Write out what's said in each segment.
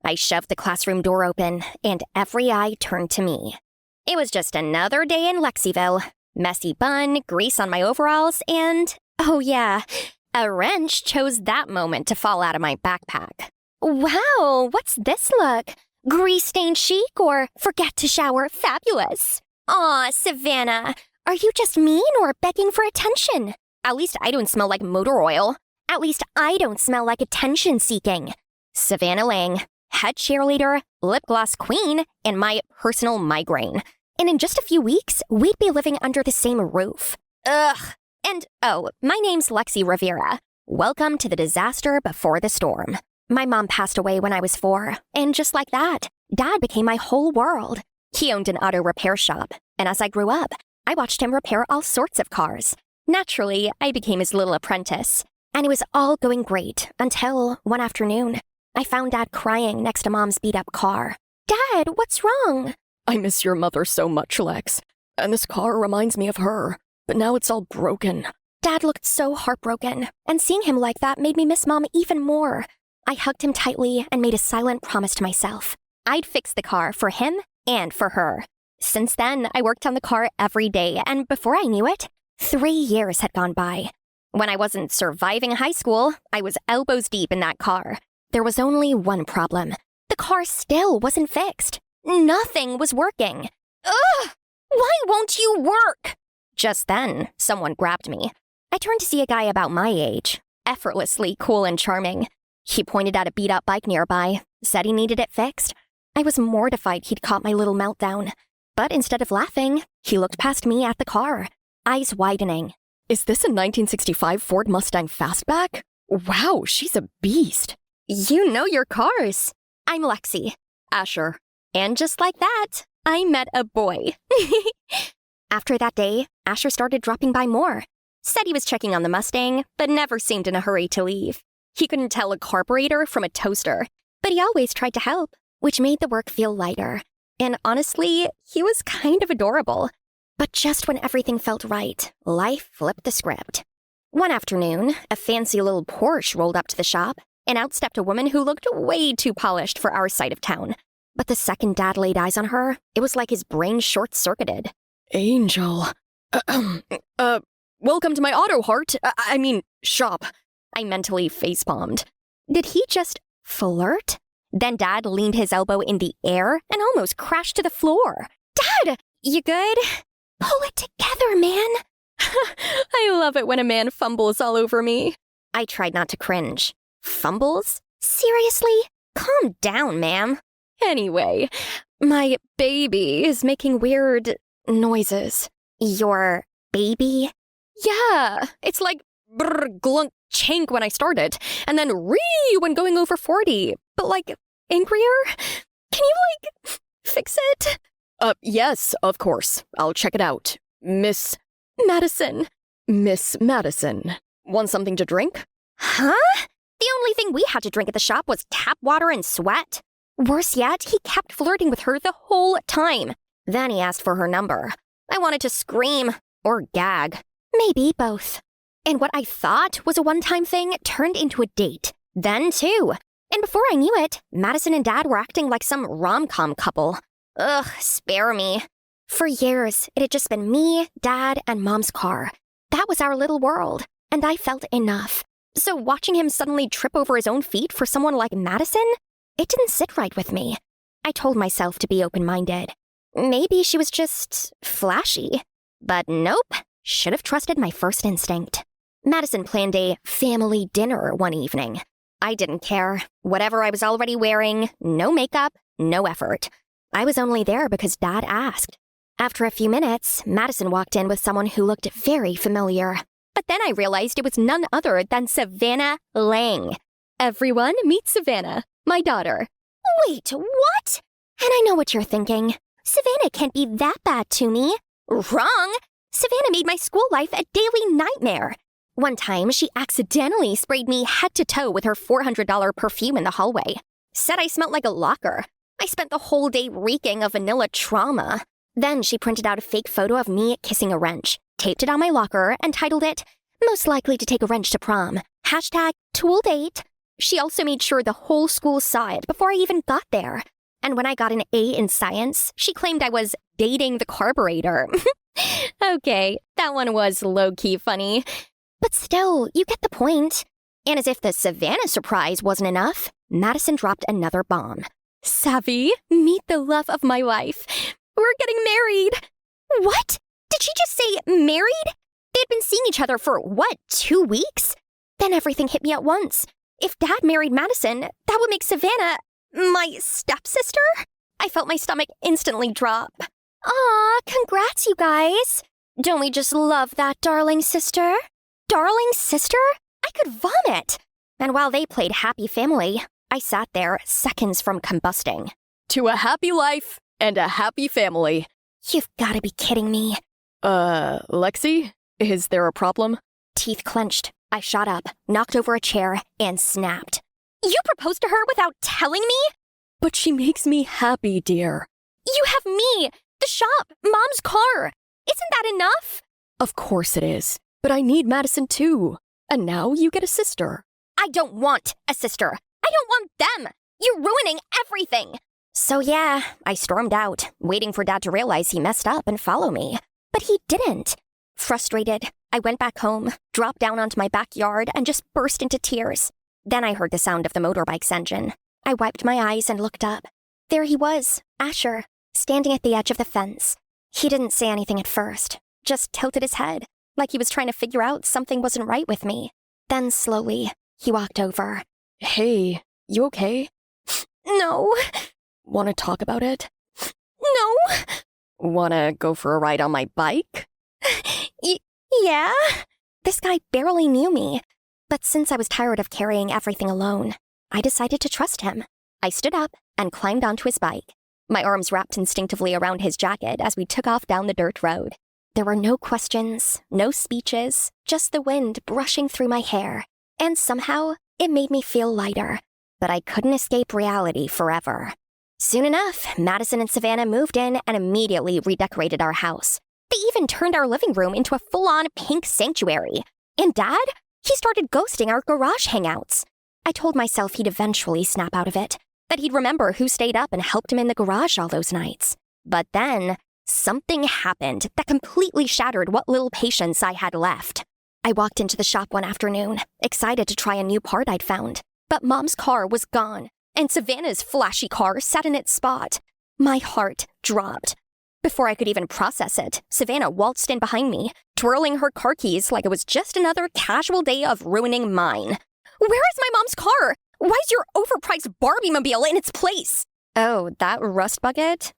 I shoved the classroom door open, and every eye turned to me. It was just another day in Lexiville. Messy bun, grease on my overalls, and, oh yeah, a wrench chose that moment to fall out of my backpack. Wow, what's this look? Grease-stained chic or forget to shower fabulous? Aw, Savannah, are you just mean or begging for attention? At least I don't smell like motor oil. At least I don't smell like attention-seeking. Savannah Lang, head cheerleader, lip gloss queen, and my personal migraine. And in just a few weeks, we'd be living under the same roof. Ugh. And, oh, my name's Lexi Rivera. Welcome to the disaster before the storm. My mom passed away when I was 4, and just like that, Dad became my whole world. He owned an auto repair shop, and as I grew up, I watched him repair all sorts of cars. Naturally, I became his little apprentice, and it was all going great until one afternoon, I found Dad crying next to Mom's beat-up car. Dad, what's wrong? I miss your mother so much, Lex, and this car reminds me of her, but now it's all broken. Dad looked so heartbroken, and seeing him like that made me miss Mom even more. I hugged him tightly and made a silent promise to myself. I'd fix the car for him and for her. Since then, I worked on the car every day, and before I knew it, 3 years had gone by. When I wasn't surviving high school, I was elbows deep in that car. There was only one problem. The car still wasn't fixed. Nothing was working. Ugh! Why won't you work? Just then, someone grabbed me. I turned to see a guy about my age, effortlessly cool and charming. He pointed at a beat-up bike nearby, said he needed it fixed. I was mortified he'd caught my little meltdown. But instead of laughing, he looked past me at the car, eyes widening. Is this a 1965 Ford Mustang Fastback? Wow, she's a beast. You know your cars. I'm Lexi. Asher. And just like that, I met a boy. After that day, Asher started dropping by more. Said he was checking on the Mustang, but never seemed in a hurry to leave. He couldn't tell a carburetor from a toaster, but he always tried to help, which made the work feel lighter. And honestly, he was kind of adorable. But just when everything felt right, life flipped the script. One afternoon, a fancy little Porsche rolled up to the shop, and out stepped a woman who looked way too polished for our side of town. But the second Dad laid eyes on her, it was like his brain short-circuited. Angel. Welcome to my auto heart. Shop. I mentally facepalmed. Did he just flirt? Then Dad leaned his elbow in the air and almost crashed to the floor. Dad, you good? Pull it together, man. I love it when a man fumbles all over me. I tried not to cringe. Fumbles? Seriously? Calm down, ma'am. Anyway, my baby is making weird noises. Your baby? Yeah, it's like brr, glunk, chink when I started, and then ree when going over 40, but like angrier? Can you fix it? Yes, of course. I'll check it out. Miss Madison. Miss Madison. Want something to drink? Huh? The only thing we had to drink at the shop was tap water and sweat. Worse yet, he kept flirting with her the whole time. Then he asked for her number. I wanted to scream or gag. Maybe both. And what I thought was a one-time thing turned into a date. Then two. And before I knew it, Madison and Dad were acting like some rom-com couple. Ugh, spare me. For years, it had just been me, Dad, and Mom's car. That was our little world, and I felt enough. So watching him suddenly trip over his own feet for someone like Madison, it didn't sit right with me. I told myself to be open-minded. Maybe she was just flashy. But nope, should have trusted my first instinct. Madison planned a family dinner one evening. I didn't care. Whatever I was already wearing, no makeup, no effort. I was only there because Dad asked. After a few minutes, Madison walked in with someone who looked very familiar. But then I realized it was none other than Savannah Lang. Everyone meet Savannah, my daughter. Wait, what? And I know what you're thinking. Savannah can't be that bad to me. Wrong! Savannah made my school life a daily nightmare. One time, she accidentally sprayed me head to toe with her $400 perfume in the hallway. Said I smelled like a locker. I spent the whole day reeking of vanilla trauma. Then she printed out a fake photo of me kissing a wrench, taped it on my locker, and titled it, "Most likely to take a wrench to prom. #tool date." She also made sure the whole school saw it before I even got there. And when I got an A in science, she claimed I was dating the carburetor. Okay, that one was low-key funny. But still, you get the point. And as if the Savannah surprise wasn't enough, Madison dropped another bomb. Savvy, meet the love of my life. We're getting married. What? Did she just say married? They'd been seeing each other for, 2 weeks? Then everything hit me at once. If Dad married Madison, that would make Savannah my stepsister? I felt my stomach instantly drop. Aw, congrats, you guys. Don't we just love that darling sister? Darling sister? I could vomit. And while they played happy family, I sat there seconds from combusting. To a happy life and a happy family. You've got to be kidding me. Lexi? Is there a problem? Teeth clenched. I shot up, knocked over a chair, and snapped. You proposed to her without telling me? But she makes me happy, dear. You have me, the shop, Mom's car. Isn't that enough? Of course it is. But I need Madison too. And now you get a sister. I don't want a sister. I don't want them. You're ruining everything. So yeah, I stormed out, waiting for Dad to realize he messed up and follow me. But he didn't. Frustrated, I went back home, dropped down onto my backyard, and just burst into tears. Then I heard the sound of the motorbike's engine. I wiped my eyes and looked up. There he was, Asher, standing at the edge of the fence. He didn't say anything at first, just tilted his head, like he was trying to figure out something wasn't right with me. Then slowly, he walked over. Hey, you okay? No. Want to talk about it? No. Want to go for a ride on my bike? Yeah? This guy barely knew me. But since I was tired of carrying everything alone, I decided to trust him. I stood up and climbed onto his bike. My arms wrapped instinctively around his jacket as we took off down the dirt road. There were no questions, no speeches, just the wind brushing through my hair. And somehow, it made me feel lighter. But I couldn't escape reality forever. Soon enough, Madison and Savannah moved in and immediately redecorated our house. They even turned our living room into a full-on pink sanctuary. And Dad? He started ghosting our garage hangouts. I told myself he'd eventually snap out of it, that he'd remember who stayed up and helped him in the garage all those nights. But then, something happened that completely shattered what little patience I had left. I walked into the shop one afternoon, excited to try a new part I'd found. But Mom's car was gone, and Savannah's flashy car sat in its spot. My heart dropped. Before I could even process it, Savannah waltzed in behind me, twirling her car keys like it was just another casual day of ruining mine. Where is my mom's car? Why's your overpriced Barbie-mobile in its place? Oh, that rust bucket?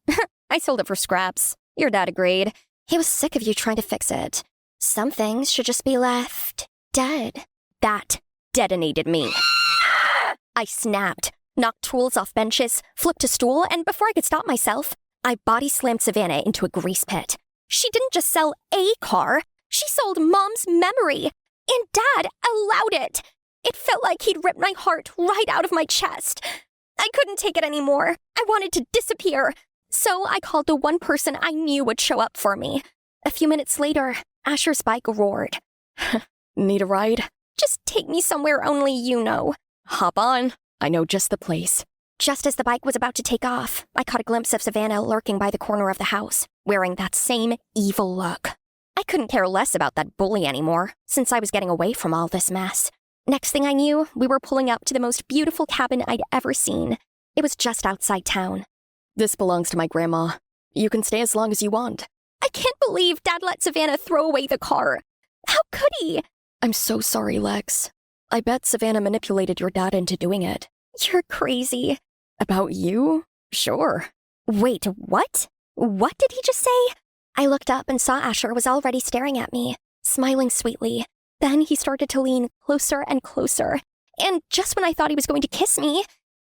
I sold it for scraps. Your dad agreed. He was sick of you trying to fix it. Some things should just be left dead. That detonated me. I snapped, knocked tools off benches, flipped a stool, and before I could stop myself, I body slammed Savannah into a grease pit. She didn't just sell a car, she sold Mom's memory. And Dad allowed it. It felt like he'd ripped my heart right out of my chest. I couldn't take it anymore. I wanted to disappear. So I called the one person I knew would show up for me. A few minutes later, Asher's bike roared. Need a ride? Just take me somewhere only you know. Hop on. I know just the place. Just as the bike was about to take off, I caught a glimpse of Savannah lurking by the corner of the house, wearing that same evil look. I couldn't care less about that bully anymore, since I was getting away from all this mess. Next thing I knew, we were pulling up to the most beautiful cabin I'd ever seen. It was just outside town. This belongs to my grandma. You can stay as long as you want. I can't believe Dad let Savannah throw away the car. How could he? I'm so sorry, Lex. I bet Savannah manipulated your dad into doing it. You're crazy. About you? Sure. Wait, what? What did he just say? I looked up and saw Asher was already staring at me, smiling sweetly. Then he started to lean closer and closer. And just when I thought he was going to kiss me,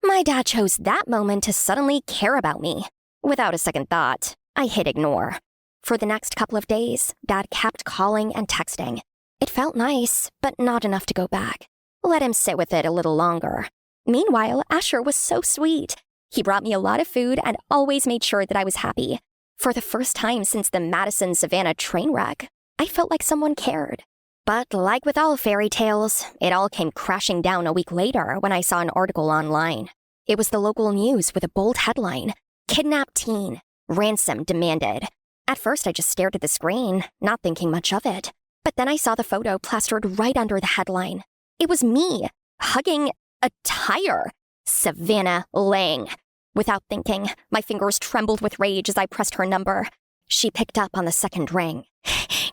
my dad chose that moment to suddenly care about me. Without a second thought, I hit ignore. For the next couple of days, Dad kept calling and texting. It felt nice, but not enough to go back. Let him sit with it a little longer. Meanwhile, Asher was so sweet. He brought me a lot of food and always made sure that I was happy. For the first time since the Madison-Savannah train wreck, I felt like someone cared. But like with all fairy tales, it all came crashing down a week later when I saw an article online. It was the local news with a bold headline, "Kidnapped teen, ransom demanded." At first I just stared at the screen, not thinking much of it. But then I saw the photo plastered right under the headline. It was me, hugging a tire. Savannah Lang. Without thinking, my fingers trembled with rage as I pressed her number. She picked up on the second ring.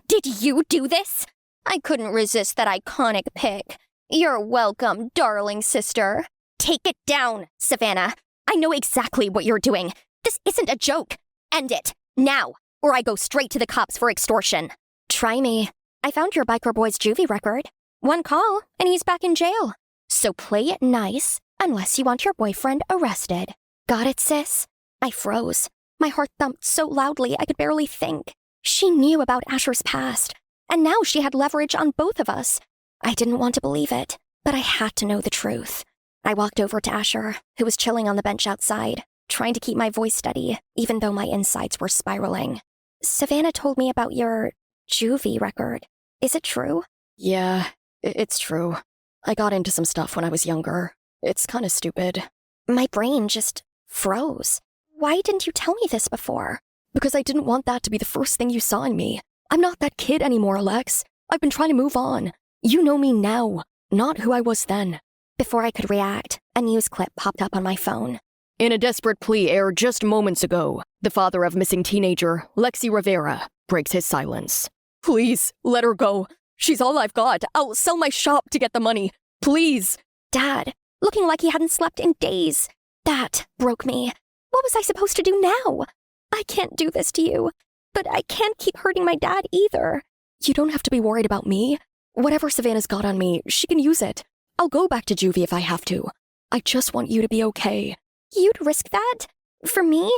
"Did you do this?" I couldn't resist that iconic pic. "You're welcome, darling sister." "Take it down, Savannah. I know exactly what you're doing. This isn't a joke. End it, now, or I go straight to the cops for extortion." "Try me. I found your biker boy's juvie record. One call, and he's back in jail. So play it nice, unless you want your boyfriend arrested." "Got it, sis?" I froze. My heart thumped so loudly I could barely think. She knew about Asher's past, and now she had leverage on both of us. I didn't want to believe it, but I had to know the truth. I walked over to Asher, who was chilling on the bench outside, trying to keep my voice steady, even though my insides were spiraling. "Savannah told me about your juvie record. Is it true?" Yeah, it's true. I got into some stuff when I was younger. It's kind of stupid. My brain just froze. Why didn't you tell me this before? Because I didn't want that to be the first thing you saw in me. I'm not that kid anymore, Alex. I've been trying to move on. You know me now, not who I was then. Before I could react, a news clip popped up on my phone. In a desperate plea aired just moments ago, the father of missing teenager, Lexi Rivera, breaks his silence. Please, let her go. She's all I've got. I'll sell my shop to get the money. Please. Dad, looking like he hadn't slept in days. That broke me. What was I supposed to do now? I can't do this to you, but I can't keep hurting my dad either. You don't have to be worried about me. Whatever Savannah's got on me, she can use it. I'll go back to juvie if I have to. I just want you to be okay. You'd risk that? For me?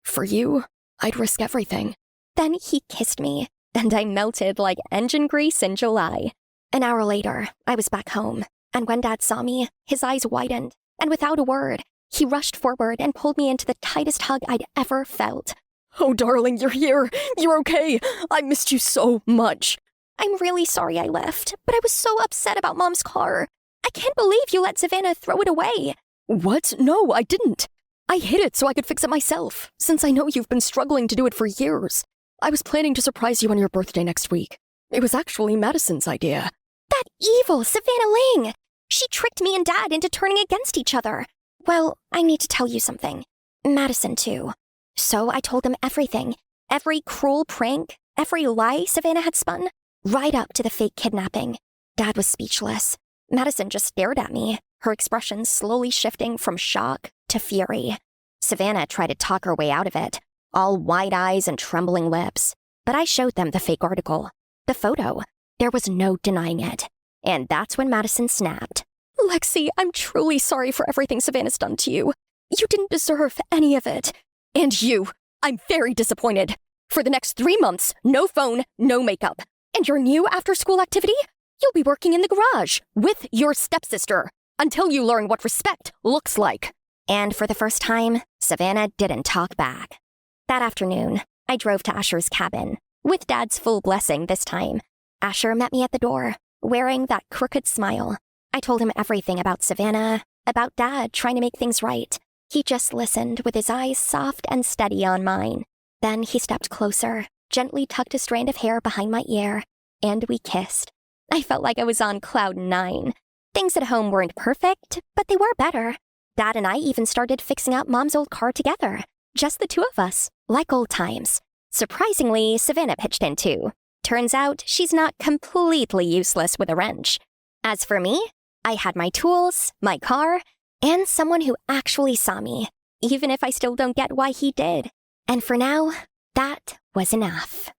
For you, I'd risk everything. Then he kissed me, and I melted like engine grease in July. An hour later, I was back home, and when Dad saw me, his eyes widened, and without a word, he rushed forward and pulled me into the tightest hug I'd ever felt. Oh, darling, you're here. You're okay. I missed you so much. I'm really sorry I left, but I was so upset about Mom's car. I can't believe you let Savannah throw it away. What? No, I didn't. I hid it so I could fix it myself, since I know you've been struggling to do it for years. I was planning to surprise you on your birthday next week. It was actually Madison's idea. That evil Savannah Lang! She tricked me and Dad into turning against each other. Well, I need to tell you something. Madison, too. So I told him everything. Every cruel prank, every lie Savannah had spun, right up to the fake kidnapping. Dad was speechless. Madison just stared at me, her expression slowly shifting from shock to fury. Savannah tried to talk her way out of it, all wide eyes and trembling lips. But I showed them the fake article. The photo. There was no denying it. And that's when Madison snapped. Lexi, I'm truly sorry for everything Savannah's done to you. You didn't deserve any of it. And you, I'm very disappointed. For the next 3 months, no phone, no makeup. And your new after-school activity? You'll be working in the garage with your stepsister until you learn what respect looks like. And for the first time, Savannah didn't talk back. That afternoon, I drove to Asher's cabin, with Dad's full blessing this time. Asher met me at the door, wearing that crooked smile. I told him everything about Savannah, about Dad trying to make things right. He just listened with his eyes soft and steady on mine. Then he stepped closer, gently tucked a strand of hair behind my ear, and we kissed. I felt like I was on cloud 9. Things at home weren't perfect, but they were better. Dad and I even started fixing up Mom's old car together. Just the two of us, like old times. Surprisingly, Savannah pitched in too. Turns out she's not completely useless with a wrench. As for me, I had my tools, my car, and someone who actually saw me, even if I still don't get why he did. And for now, that was enough.